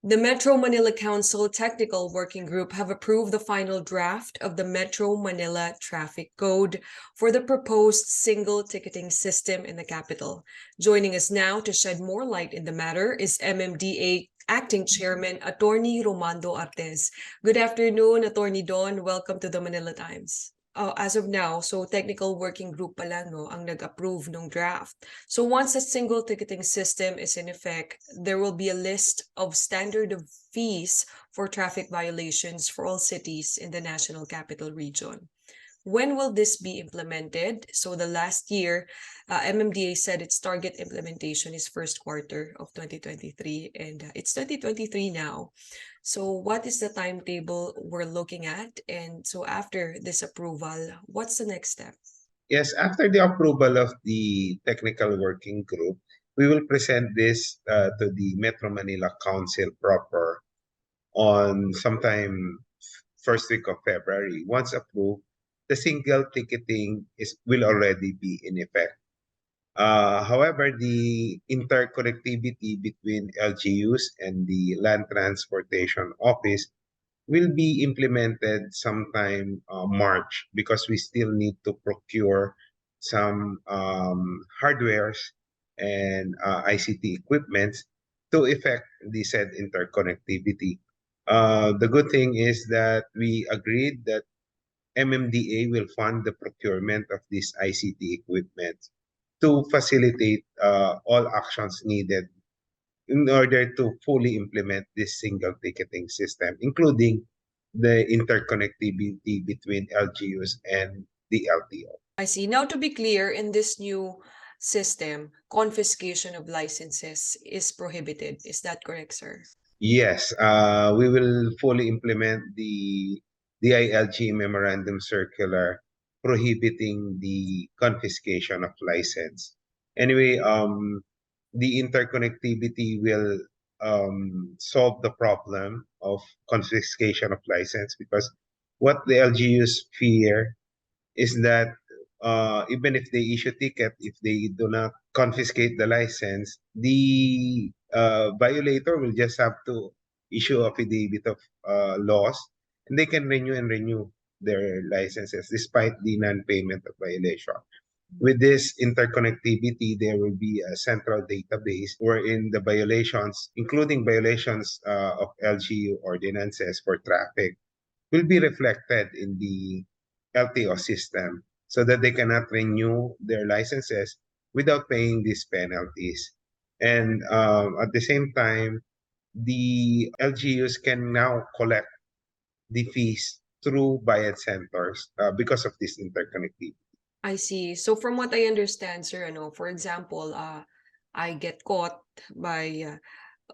The Metro Manila Council Technical Working Group have approved the final draft of the Metro Manila Traffic Code for the proposed single ticketing system in the capital. Joining us now to shed more light in the matter is MMDA Acting Chairman Attorney Romando Artes. Good afternoon, Attorney Don. Welcome to the Manila Times. As of now, so technical working group pala no ang nag-approve ng draft. So once a single ticketing system is in effect, there will be a list of standard of fees for traffic violations for all cities in the National Capital Region. When will this be implemented? So the last year, MMDA said its target implementation is first quarter of 2023, and it's 2023 now. So what is the timetable we're looking at? And so after this approval, what's the next step? Yes, after the approval of the technical working group, we will present this to the Metro Manila Council proper on sometime first week of February. Once approved, the single ticketing will already be in effect. However, the interconnectivity between LGUs and the Land Transportation Office will be implemented sometime March, because we still need to procure some hardwares and ICT equipments to effect the said interconnectivity. The good thing is that we agreed that MMDA will fund the procurement of these ICT equipment to facilitate all actions needed in order to fully implement this single ticketing system, including the interconnectivity between LGUs and the LTO. I see. Now, to be clear, in this new system, confiscation of licenses is prohibited. Is that correct, sir? Yes, we will fully implement the DILG Memorandum Circular prohibiting the confiscation of license. Anyway, the interconnectivity will solve the problem of confiscation of license, because what the LGUs fear is that even if they issue ticket, if they do not confiscate the license, the violator will just have to issue a affidavit of loss, and they can renew their licenses despite the non-payment of violation. With this interconnectivity, there will be a central database wherein the violations, including violations of LGU ordinances for traffic, will be reflected in the LTO system, so that they cannot renew their licenses without paying these penalties. And at the same time, the LGUs can now collect the fees through bayad centers because of this interconnectivity. I see. So from what I understand, sir, for example, I get caught by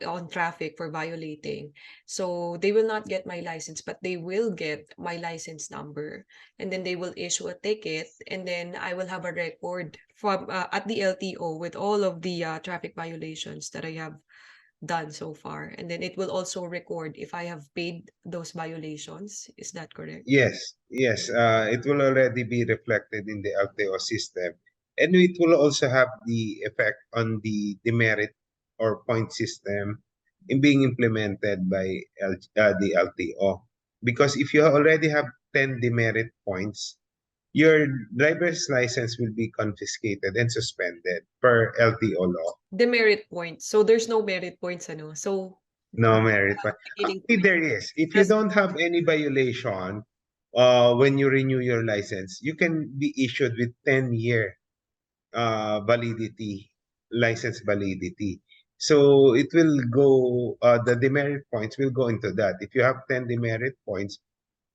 on traffic for violating. So they will not get my license, but they will get my license number, and then they will issue a ticket, and then I will have a record from at the LTO with all of the traffic violations that I have done so far, and then it will also record if I have paid those violations. Is that correct? Yes, yes. It will already be reflected in the LTO system. And it will also have the effect on the demerit or point system in being implemented by the LTO. Because if you already have 10 demerit points, your driver's license will be confiscated and suspended per LTO law. Demerit points. So there's no merit points, So No merit point. getting Actually, there is. If you don't have any violation, when you renew your license, you can be issued with 10-year validity, license validity. So it will go, the demerit points will go into that. If you have 10 demerit points,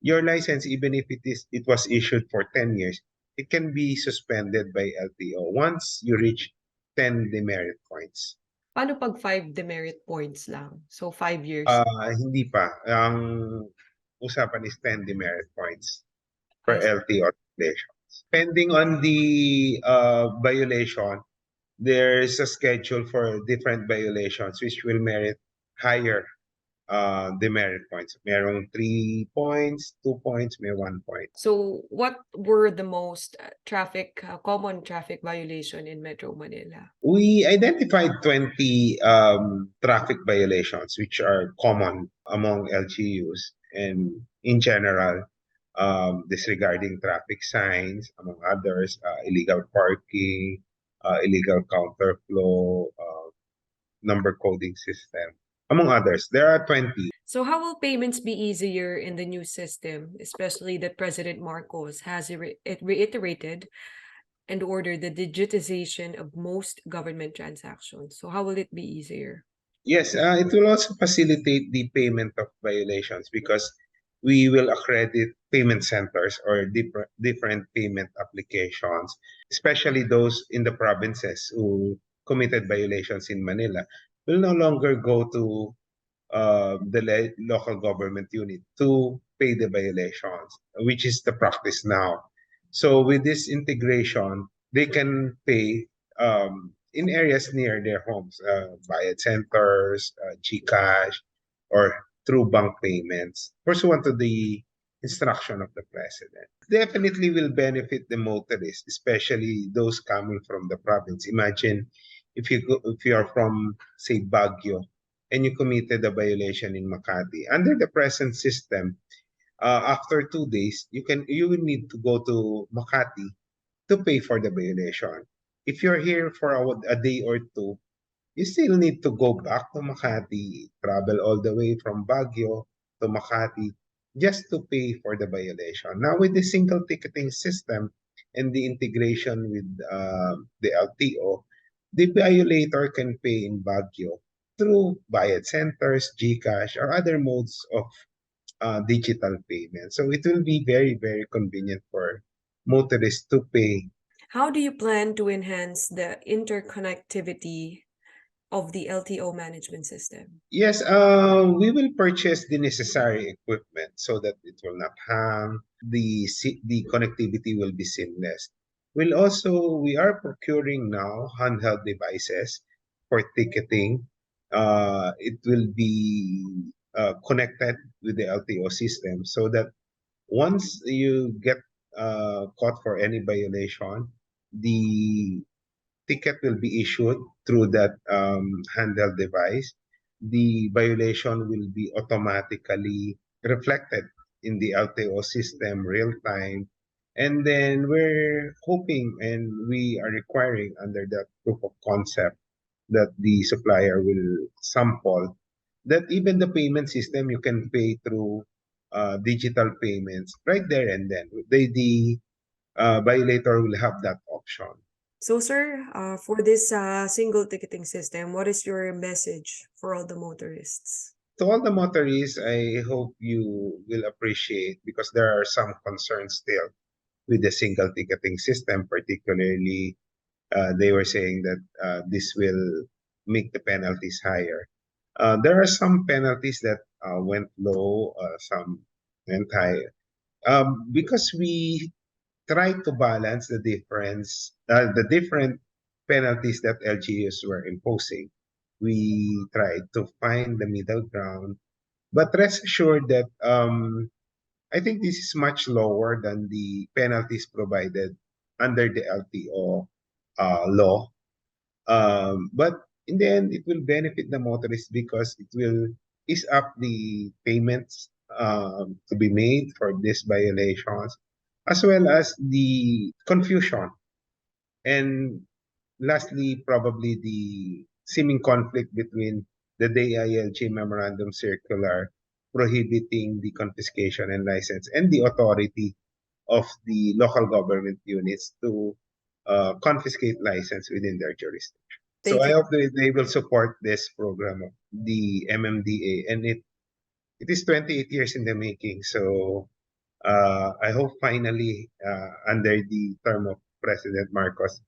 your license, even if it was issued for 10 years, it can be suspended by LTO once you reach 10 demerit points. Paano pag 5 demerit points lang? So 5 years. Hindi pa. Ang usapan is 10 demerit points per I see. LTO regulations. Depending on the violation, there's a schedule for different violations which will merit higher demerit points. Merong 3 points, 2 points, may 1 point. So what were the most common traffic violation in Metro Manila? We identified 20 traffic violations which are common among LGUs and in general, disregarding traffic signs, among others, illegal parking, illegal counterflow, number coding system, among others. There are 20. So how will payments be easier in the new system, especially that President Marcos has reiterated and ordered the digitization of most government transactions? So how will it be easier? Yes, it will also facilitate the payment of violations because we will accredit payment centers or different payment applications, especially those in the provinces who committed violations in Manila, will no longer go to the local government unit to pay the violations, which is the practice now. So with this integration, they can pay in areas near their homes, bayad centers, GCash, or through bank payments, pursuant to the instruction of the president. Definitely will benefit the motorists, especially those coming from the province. Imagine if you are from, say, Baguio, and you committed a violation in Makati. Under the present system, after 2 days, you will need to go to Makati to pay for the violation. If you're here for a day or two, you still need to go back to Makati, travel all the way from Baguio to Makati just to pay for the violation. Now, with the single ticketing system and the integration with the LTO, the violator can pay in Baguio through bayad centers, GCash, or other modes of digital payment. So it will be very, very convenient for motorists to pay. How do you plan to enhance the interconnectivity of the LTO management system? Yes, we will purchase the necessary equipment so that it will not hang. The connectivity will be seamless. We are procuring now handheld devices for ticketing. It will be connected with the LTO system so that once you get caught for any violation, the ticket will be issued through that handheld device. The violation will be automatically reflected in the LTO system real time. And then we're hoping and we are requiring under that proof of concept that the supplier will sample that even the payment system you can pay through digital payments right there and then. The violator will have that option. So, sir, for this single ticketing system, what is your message for all the motorists? To all the motorists, I hope you will appreciate because there are some concerns still with the single ticketing system, particularly they were saying that this will make the penalties higher. There are some penalties that went low, some went high. Because we try to balance the different penalties that LGUs were imposing. We tried to find the middle ground, but rest assured that I think this is much lower than the penalties provided under the LTO law. But in the end, it will benefit the motorists because it will ease up the payments to be made for these violations, as well as the confusion. And lastly, probably the seeming conflict between the DILG Memorandum Circular prohibiting the confiscation and license and the authority of the local government units to confiscate license within their jurisdiction. So Thank I you. hope they will support this program of the MMDA, and it is 28 years in the making. So I hope finally under the term of President Marcos,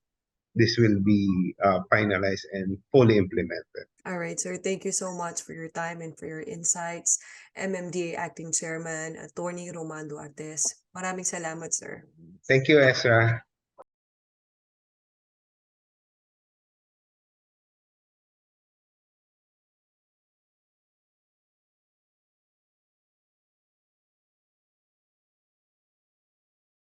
this will be finalized and fully implemented. All right, sir. Thank you so much for your time and for your insights. MMDA Acting Chairman, Attorney Romando Artes. Maraming salamat, sir. Thank you, Ezra.